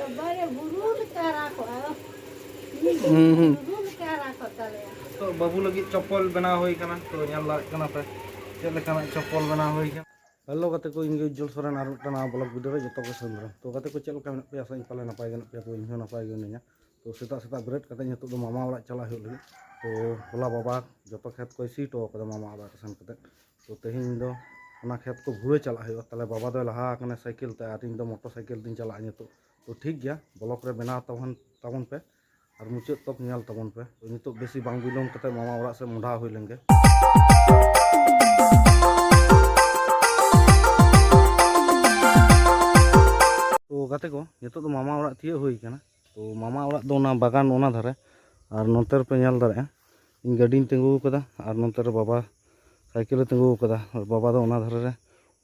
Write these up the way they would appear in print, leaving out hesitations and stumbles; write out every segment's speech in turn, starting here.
तो बाबू लगी चप्पल बना हुई कना तो ñal ला कना पे चेक लेकाना चप्पल बना हुई कना हेलो गाते को इनगे उज्जवल सोरेन आर मिटना ब्लॉग वीडियो रे जतो को संद्र तो गाते को चेक लेका मेना पे आसा पाले नपाय गन पे को इन नपाय गन तो सेता सेता ब्रेड कते नितो दो मामा ओड़ा चला हो लगी तो होला बाबा जतो खेत को सीटो कदा मामा ओड़ा सन कते तो तेहिन दो ओना खेत को घुरे चला हो तले बाबा दो लहा कने साइकिल ते आर इन दो मोटरसाइकिल दिन चला नितो तो ठीक गया ब्लॉक रे बना तबन पे और मुचाद तक नियाल तबन पे तो नितो बेसी बांग बिलोम कते मामा ओड़ा से मुंडा हुई लेंगे तो गाते को नितो तो मामा ओड़ा थिए हुई कना तो मामा ओड़ा दो ना बागान ओना धारे और नोतर पे नियाल दारे इन गाड़ी तिंगु कदा और नोतर बाबा साइकिल तिंगु कदा और बाबा दो ओना धारे रे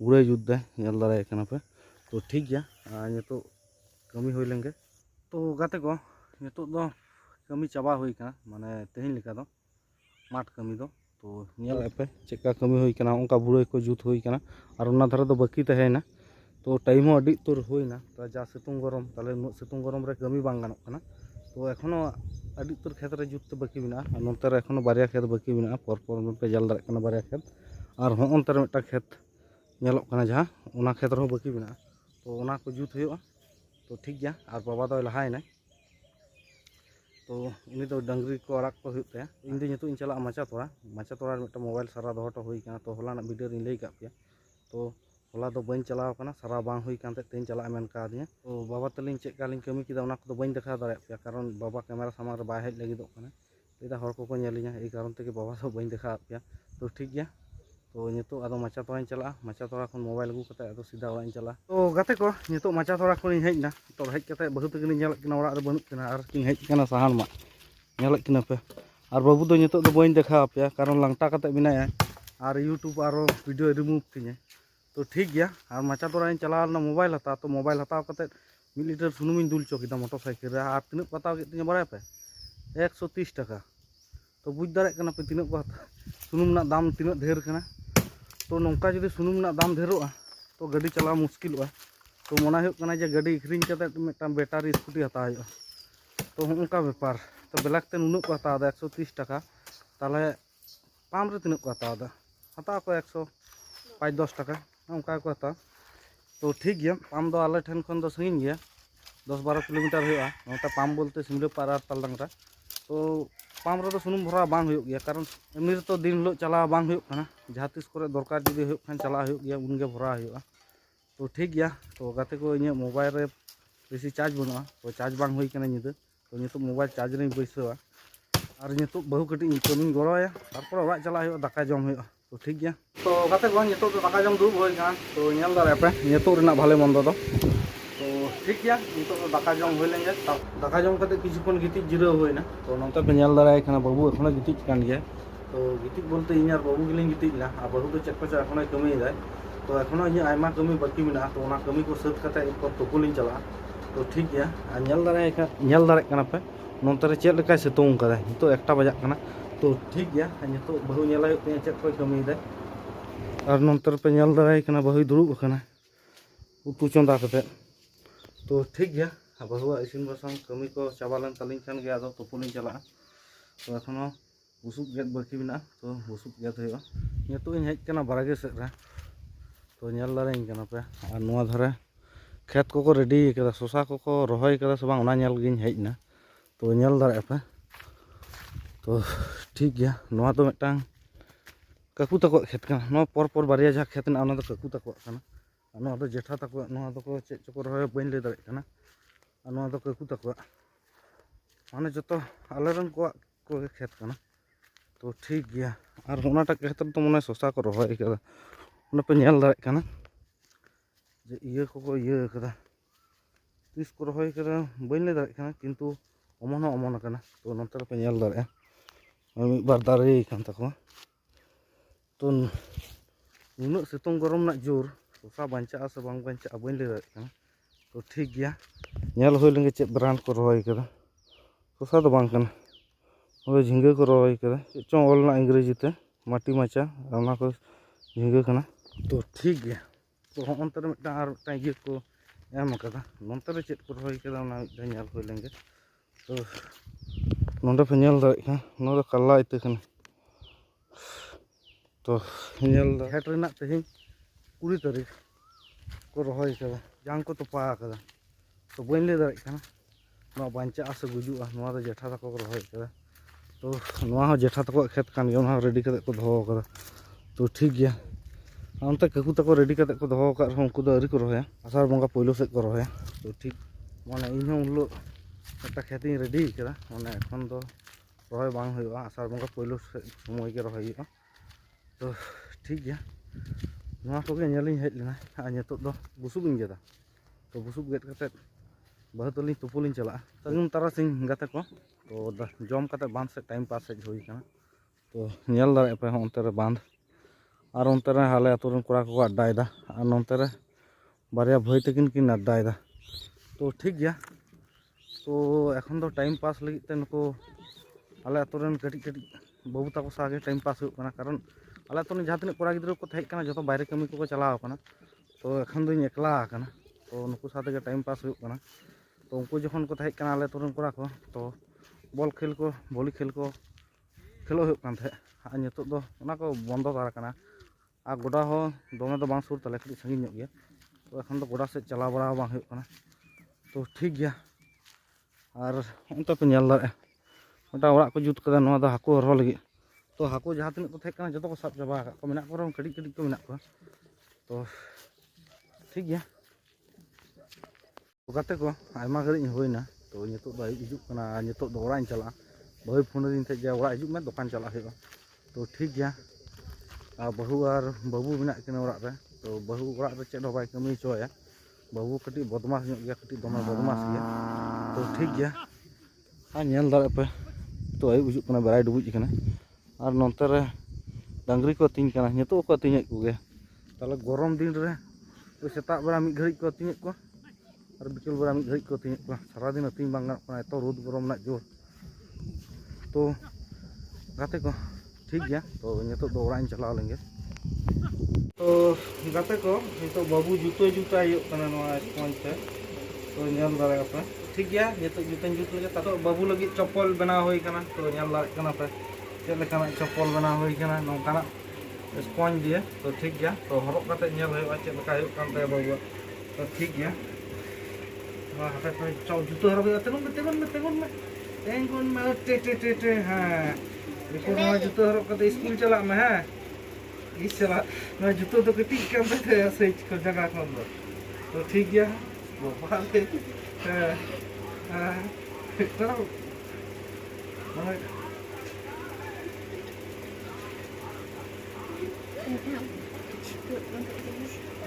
उड़े जुद दे नियाल दारे कना पे तो ठीक गया नितो कमी हुई लेंगे तो गाते को नितो दो कमी चाबा हुई कना माने तेहिन लिका दो माठ कमी दो तो नियाल पे चेका कमी हुई कना उनका बुड़े को जुत हुई कना और उना धारे दो बाकी तहेना तो टाइम अड़ी तुर हुईना तो जा सितुंग गरम ताले नु सितुंग गरम रे कमी बांग गानोक कना तो एखोनो अड़ी तुर खेत रे जुत बाकी बिना नोते रे एखोनो बारिया खेत बाकी बिना पर पे जल दारे कना बारिया खेत और होंते रे मिटा खेत नेलोक कना जहां ओना खेत रो बाकी बिना तो ओना को जुत हुआ तो ठीक गया और बाबा दो लहायना तो उनी दो डंगरी को अड़ाक को हुते इन दो नितो इन चला माचा तोड़ा मिटा मोबाइल सारा दोहटो हुई कना तो होला ना वीडियो इन लई का पे तो होला दो बन चलाव कना सारा बांग हुई कांते तेन चला मेन का दिया तो बाबा तलिन चेक कालिन कमी किदा ओना को बन देखा दारे पे कारण बाबा कैमरा सामने रे बाय हेज लगी दो कना एदा हर को नेलिया ए कारण ते बाबा सब बन देखा पे तो ठीक गया तो नितो आदो माचा तोड़ा चला माचा तोड़ा खन मोबाइल अगू कते आदो सीधा ओड़ा चला तो गाते को नितो माचा तोड़ा खन हेजना तो हेज कते बहु तकिन नेल किना ओड़ा रे बनुक किना आर किन हेज किना साहान मा नेल किना पे और बाबू दो नितो दो बन देखा पे कारण लांगटा कते बिनाया और यूट्यूब आरो वीडियो रिमूव किने तो ठीक गया और माचा तोड़ा चला मोबाइल हता तो मोबाइल हताव कते 1 लीटर सुनुम दुल चोकिदा मोटरसाइकिल रे और तीन पताव के तिना बारे पे 130 टाका तो बुझ दारे कना पे तीन को सुनुम ना दाम तीन ढेर कना तो नौका जुदी सुनुम ना दाम ढेरोआ तो गाड़ी चला मुश्किल तो मना हो कना जे गाड़ी अखरिंग कते मिटन बैटारी स्कूटी हता हो तो उनका व्यापार तो बेलाकते नुनुक को हता 130 टाका ताले पाम रे तीन को हता को 105-10 टाका उनका को हता तो ठीक गया पाम दो आले ठन खन दो संगिन गया 10-12 किलोमीटर हुआ नोता पाम बोलते सिमले पार तालडंगरा तो पाम रे तो सुनुम भरा बांग हुयो गया कारण एमनी तो दिन लो चला बांग हुयो कना जहां तिस करे दरकार जुदी हुयो खान चला हुयो गया उनगे भरा हुयो तो ठीक गया तो गाते को इन मोबाइल रे बेसी चार्ज बनुआ तो चार्ज बांग हुई कना निद तो नितो मोबाइल चार्ज रे बैसवा और नितो बहु कटी कमी गड़ोया तारपर ओड़ा चला हुयो दाका जम हुयो तो ठीक गया तो गाते को नितो तो दाका जम दुब होई कना तो नेल दारे पे नितो रेना भाले मंदो दो तो ठीक गया नितो तो दाका जम होई लेंगे दाका जम कते किछुखन गिति जिरो होइना तो नोते पे नेल दारे कना बाबू एखोनो गिति कान गया तो गिति बोलते इन यार बाबू गिलिन गिति ला आ बाबू तो चेक पे एखोनो कमी दाय तो एखोनो इन आयमा कमी बाकी मिना तो ओना कमी को सेट कते एको तोकुलिन चला तो ठीक गया आ नेल दारे कना पे नोते रे चेक लेका सितुंग कदा नितो 1टा बजा कना तो ठीक गया नितो बाबू नेला पे चेक को कमी दाय और नोते पे नेल दारे कना बाबू दुड़ुब कना उतु चंदा कते तो ठीक गया बहुआ इसिन बसंग कमी को चाबालन तालिन खान गया तो तुपुलिन चला तो एखोनो बुसुब गेद बाकी बिना तो बुसुब गेद हुआ नितो इन हेज कना बारागे सेट रे तो नेल दारें कना पे और नोआ धारे खेत को रेडी कदा शशा को रोहय कदा से बांग ओना नेल गिन हेजना तो नेल दारे पे तो ठीक गया नोआ तो मिटांग काकू तको खेत कना नो पर बारिया जहा खेत ना ओना तो काकू तको कना नोआ तो जेठा तको नोआ तो को चे चको रोहय बइन ले दारे कना नोआ तो काकू तको माने जतो आलेरन को खेत कना तो ठीक गया और ओनाटा खेत तो मने शशा को रोहय कदा ओना पे नेल दारे कना जे इया को इया कदा तीस को रोहय कदा बइन ले दारे कना किंतु अमन कना तो नोते पे नेल दारे मी बार दारे कान तको तो नुनुक सितुंग गरम ना जोर शशा बांचा से बांग बांचा बइन ले दारे कना तो ठीक गया नेल होय लेंगे चे ब्रांड को रोहय कदा शशा तो बांग कना ओय झिंगे को रोहय कदा चो ऑल ना अंग्रेजी ते माटी माचा ओना को झिंगे कना तो ठीक गया तो होंते रे मिटा आर मिटा ये को एम कदा नोंते रे चेक को रही कदा ना मिद ᱧᱮᱞ हुई लेंगे तो नोंडे पे ᱧᱮᱞ दाड़े का नोंडे कल्ला इते कना तो ᱧᱮᱞ दा हेट रेना तेहिं 20 तारीख को रही कदा जांग को तोपा कदा तो बन ले दाड़े कना नोआ बांचा से गुजुआ नोआ दो जेठा तको रही कदा तो नोआ हो जेठा तको खेत कान गया ना रेडी कदे को दोहो कदा तो ठीक गया अंत काकू तक रेडी करते को दोहो का उनको दो आरी को रहे आषाढ़ बंगा पहिलो से को रहे तो ठीक माने इन उन एक खेत रेडी कदा माने एखन दो रहे बांग हुआ आषाढ़ बंगा पहिलो से समय के रहे हुआ तो ठीक गया नोआ को नेलिं हेज लेना आ नितो दो बुसुबिन गेदा तो बुसुब गेद कते बहुत तलिं तुपुलिं चला तगुन तारासिंग गाते को तो जम कते बांध से टाइम पास हेज हुई kana तो नेल दाड़े पे onte re बांध और onte re हाले आतु रन कोड़ा को अड्डायदा और नोंते रे बारिया भई तकिन किन अड्डायदा तो ठीक गया तो एखन दो टाइम पास लगी ते नको आले आतु रन कटी कटी बाबू ताको सागे टाइम पास हुई kana कारण आले आतु रन जहां तिना कोड़ा गिद्रो को थाई kana जतो बाहरे कमी को चलाव kana तो एखन दो एकला kana तो नुकु साथे के टाइम पास हुई kana तो उनको जखन को थाई kana आले आतु रन कोड़ा को तो बॉल खेल को भली खेल को खेलो हुई कान थे आ नितो दो ओना को बंदो तार kana आ गोडा हो दोमे दो बांग सुर तले कटी संगी ᱧᱚᱜ गया तो एखन दो गोडा से चला बड़ा बांग हुई kana तो ठीक गया और उनते पे नेल दाड़े ओटा ओड़ा को जुत कदा नोआ दो हाकू हरहो लगी तो हाकू जहां तिना को थाई kana जतो को साब चाबा को मेना को रम कड़ी कड़ी को मेना को तो ठीक गया गाते को आयमा घड़ी होइना तो नितो दो हिजुग kana नितो दो ओड़ा चला भाई फोन दिन थे जे ओड़ा हिजुग में दुकान चला हुआ तो ठीक गया बहु और बाबू मेना किना ओड़ा रे तो बहु ओड़ा रे चेद बाय कमी चोया बाबू कटी बदमाश ᱧᱚᱜ गया कटी दमे बदमाश गया तो ठीक गया आ नेल दाड़े पे तो आयु हिजुग kana बेराय डुबुज kana और नोंते रे डांगरी को तिंग kana नितो को तिंग को गया ताले गरम दिन रे तो सेता बेरा मिद घड़ी को तिंग को और बिचल बेरा मिद घड़ी को तिंग को सारा दिन तिंग बांग गानोग kana तो रोद गरम ना जोर तो गाते को ठीक गया तो नितो दो ओड़ा चलाव लेंगे तो गाते को नितो बाबू जुतो जुता हुई kana नोआ स्पंज पे तो नेल दाड़े पे ठीक गया नितो जुतन जुत लगे तातो बाबू लगी चप्पल बना हुई kana तो नेल दाड़े kana पे चेद लेकाना चप्पल बना हुई kana नोंकाना स्पंज दिए तो ठीक गया तो हरक कते नेल हुआ चेद लेका हुई कान ते बाबू तो ठीक गया नोआ हाथे पे जुतो हरक तेगुन में टे टे टे टे हां देखो नोआ जुतो हरक कते स्कूल चला में है इस चला नोआ जुतो तो कटी कान ते से को जगह कोन दो तो ठीक गया बाबा ले हां तो माने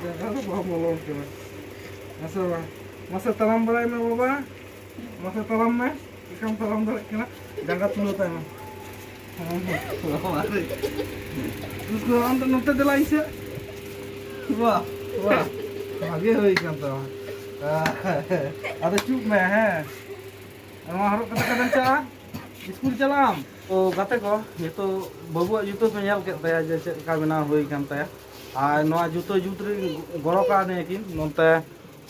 जगह तो बहुत मोलों के masa talam berai में बाबा masa talam में इकम talam दाड़े kana जंगा तुलो ताय में उसको अंत नोते दिला इसे वाह वाह भागे होई कान तो अरे चुप में है नोआ हरक कते कदन चा स्कूल चलाम तो गाते को ये तो बाबू जुतो पे नेल के ताया जे चेद का बना होई कान ताया आ नोआ जुतो जुत रे गरो का ने कि नोते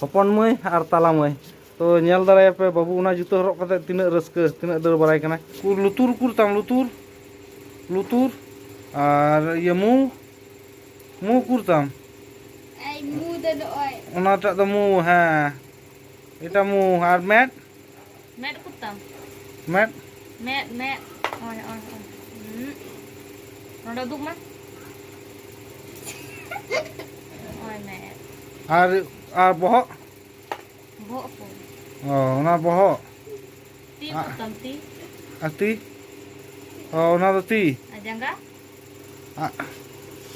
हपन मई और ताला मई तो नेल दाड़े पे बाबू उना जुतो हरक कते तिना रस्का तिना दर बराय kana कुर लुतुर कुरताम लुतुर लुतुर और ये मु कुरताम आई मु दे ओय ओनाटा तो मु हां एटा मु और मैट कुत्ताम मैट ओय नोडा दुक मा ओय मैट और बहो को ओना बहो ती कुत्ताम ती अति ओना तो ती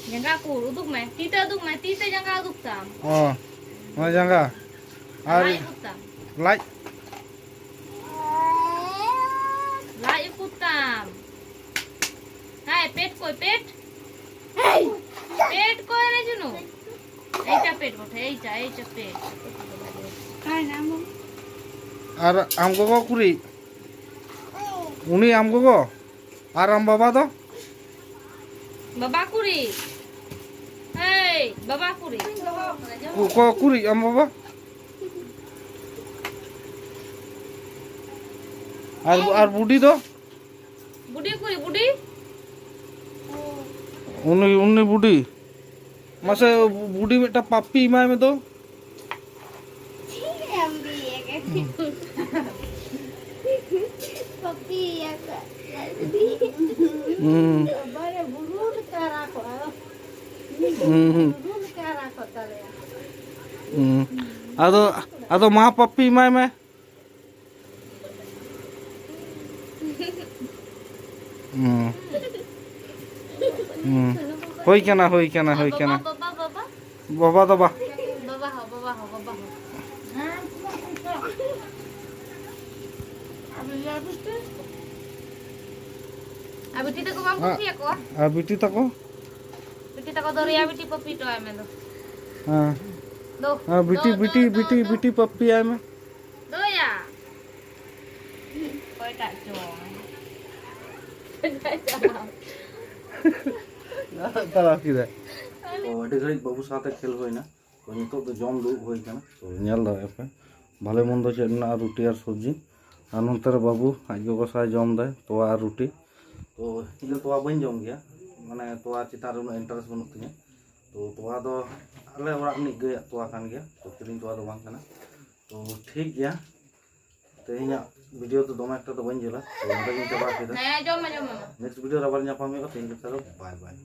जंगा को उदुक में ती ते जंगा उदुक ताम ओना जंगा और लाई कुत्ताम हाय पेट कोई रे जुनु এইটা পেট বটে এইটা পেট কাই নাম আর আম গগো কুরি উনি আম গগো আর আম বাবা তো বাবা কুরি এই বাবা কুরি কো কুরি আম বাবা আর বুডি তো बुढ़ी कोई बुढ़ी उन्नी उन्नी बुडी मासे बुडी बेटा पापी इमाय में तो अदो अदो माँ पप्पी इमाय में होई क्या ना बाबा बाबा बाबा तो बा बाबा हो बाबा हो बाबा हो अब बेटी तक बाबू किया को आ बेटी तको दो रिया बेटी पप्पी तो है मैं दो हाँ दो हाँ बेटी बेटी बेटी बेटी पप्पी आय में दो या कोई टा चो तारा किदा तो अडी घड़ी बाबू साथे खेल होइना तो नितो तो जम दुब होई kana तो नेल दा पे भाले मंदो चेना रोटी और सब्जी और नंतर बाबू आज गो सा जम दाय तो और रोटी तो इन तो बन जम गया माने तो चिता रे इंटरेस्ट बनु तिया तो तोआ दो आले ओरा नि गय तोआ कान गया तो किरिन तोआ दो बांग kana तो ठीक गया तेहिया वीडियो तो दोमा एकटा तो बन जेला तो ओंडे गिन चबा केदा नया जम नेक्स्ट वीडियो रबर ᱧᱟᱯᱟᱢ ᱦᱩᱭᱩᱜᱼᱟ ᱛᱮᱦᱮᱧ ᱞᱮᱠᱟ ᱫᱚ बाय बाय।